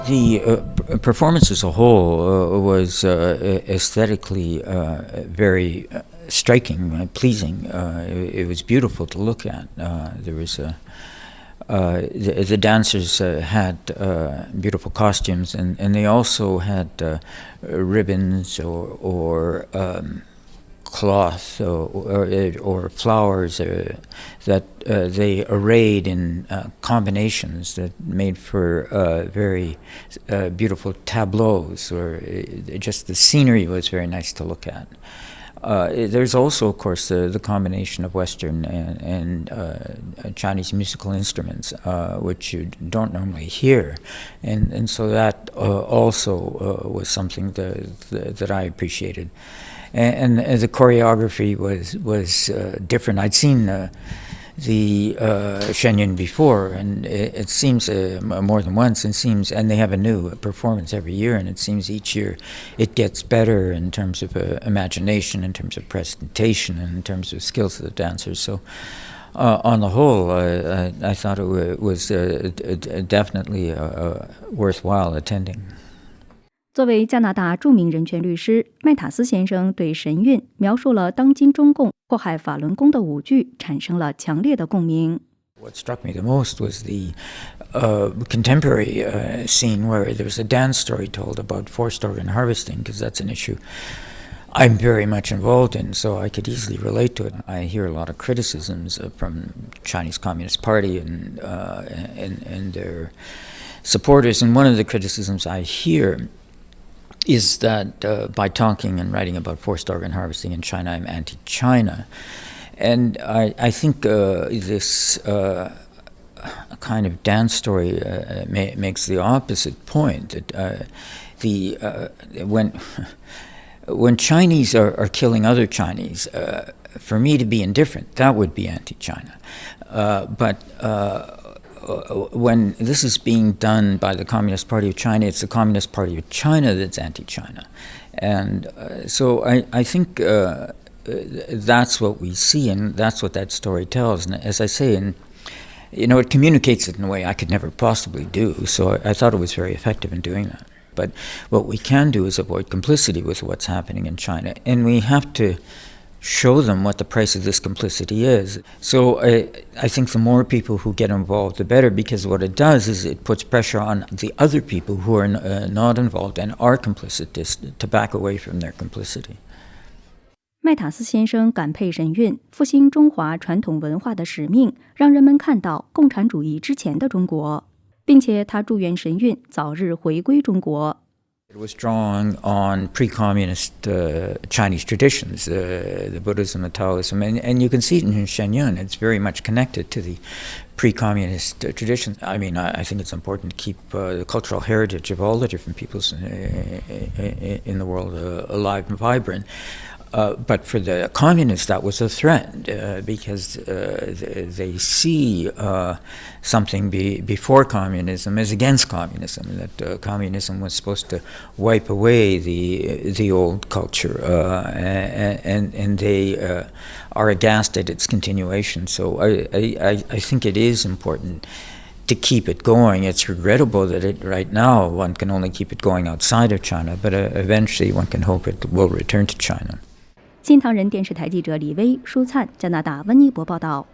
The performance as a whole was aesthetically very striking, pleasing. It was beautiful to look at. There was the dancers had beautiful costumes, and they also had ribbons or cloth or flowers that they arrayed in combinations that made for very beautiful tableaus, or just the scenery was very nice to look at. There's also, of course, the combination of Western and Chinese musical instruments, which you don't normally hear, and so that also was something that I appreciated. And the choreography was different. I'd seen the Shenyun before, and it seems more than once. And they have a new performance every year, and it seems each year it gets better in terms of imagination, in terms of presentation, and in terms of skills of the dancers. So, on the whole, I thought it was definitely worthwhile attending. 作为加拿大著名人权律师麦塔斯先生对神韵描述了当今中共迫害法轮功的舞剧产生了强烈的共鸣。 What struck me the most was the contemporary scene where there was a dance story told about forced organ harvesting, because that's an issue I'm very much involved in, so I could easily relate to it. I hear a lot of criticisms from Chinese Communist Party and their supporters, and one of the criticisms I hear is that by talking and writing about forced organ harvesting in China, I'm anti-China. And I think this kind of dance story makes the opposite point. That when Chinese are killing other Chinese, for me to be indifferent, that would be anti-China. But when this is being done by the Communist Party of China, it's the Communist Party of China that's anti-China. And so I think that's what we see, and that's what that story tells. And as I say, it communicates it in a way I could never possibly do. So I thought it was very effective in doing that. But what we can do is avoid complicity with what's happening in China. And we have to show them what the price of this complicity is. So I think the more people who get involved, the better, because what it does is it puts pressure on the other people who are not involved and are complicit to back away from their complicity. 麦塔斯先生感佩神韵复兴中华传统文化的使命，让人们看到共产主义之前的中国，并且他祝愿神韵早日回归中国。 It was drawing on pre-communist Chinese traditions, the Buddhism, the Taoism, and you can see it in Shenyun. It's very much connected to the pre-communist traditions. I mean, I think it's important to keep the cultural heritage of all the different peoples in the world alive and vibrant. But for the communists, that was a threat because they see something before communism as against communism. That communism was supposed to wipe away the old culture, and they are aghast at its continuation. So I think it is important to keep it going. It's regrettable that right now one can only keep it going outside of China, but eventually one can hope it will return to China. 新唐人电视台记者李薇、舒灿，加拿大温尼伯报道。